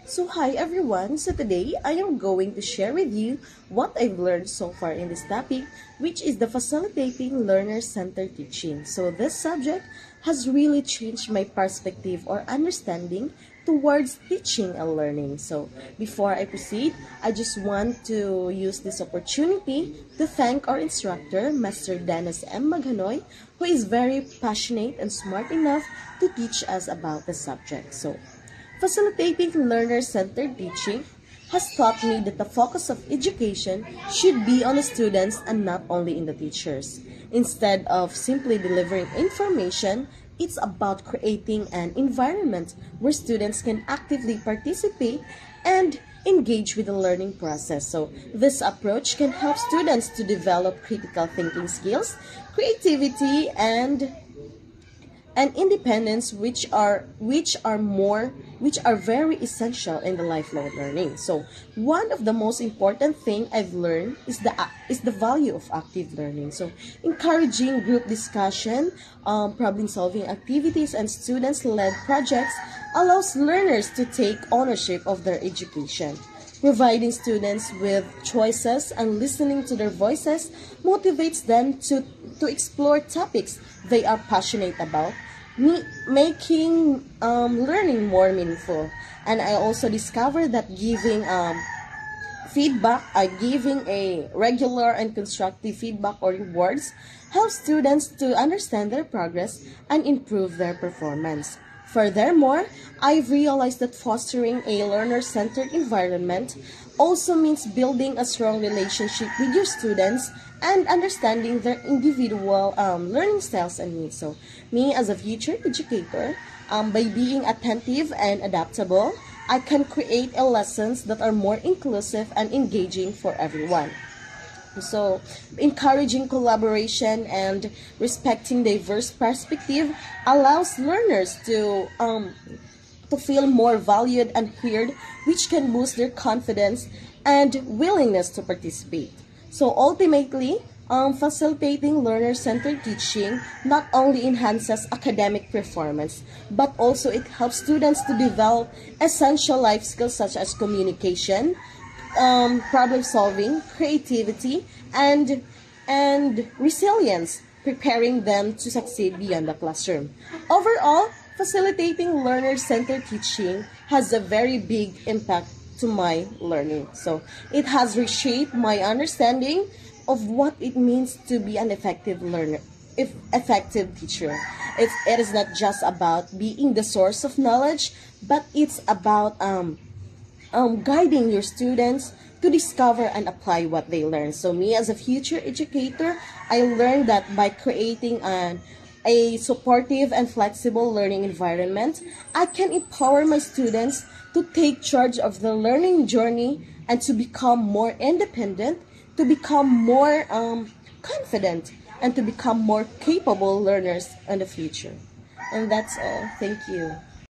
So hi everyone, so today I am going to share with you what I've learned so far in this topic, which is the facilitating learner-centered teaching. So this subject has really changed my perspective or understanding towards teaching and learning. So before I proceed, I just want to use this opportunity to thank our instructor, Master Dennis M. Maghanoy, who is very passionate and smart enough to teach us about the subject. So facilitating learner-centered teaching has taught me that the focus of education should be on the students and not only in the teachers. Instead of simply delivering information, it's about creating an environment where students can actively participate and engage with the learning process. So this approach can help students to develop critical thinking skills, creativity, and independence, which are very essential in the lifelong learning. So one of the most important thing I've learned is the value of active learning. So encouraging group discussion, problem solving activities, and students-led projects allows learners to take ownership of their education. Providing students with choices and listening to their voices motivates them to explore topics they are passionate about, making learning more meaningful. And I also discovered that giving giving a regular and constructive feedback or rewards helps students to understand their progress and improve their performance. Furthermore, I've realized that fostering a learner-centered environment also means building a strong relationship with your students and understanding their individual learning styles and needs. So, me as a future educator, by being attentive and adaptable, I can create lessons that are more inclusive and engaging for everyone. So, encouraging collaboration and respecting diverse perspective allows learners to feel more valued and heard, which can boost their confidence and willingness to participate. So ultimately, facilitating learner-centered teaching not only enhances academic performance, but also it helps students to develop essential life skills such as communication, problem solving, creativity, and resilience, preparing them to succeed beyond the classroom. Overall, facilitating learner-centered teaching has a very big impact to my learning. So it has reshaped my understanding of what it means to be an effective learner, effective teacher. It is not just about being the source of knowledge, but it's about guiding your students to discover and apply what they learn. So me as a future educator, I learned that by creating a supportive and flexible learning environment, I can empower my students to take charge of the learning journey and to become more independent, to become more confident, and to become more capable learners in the future. And that's all. Thank you.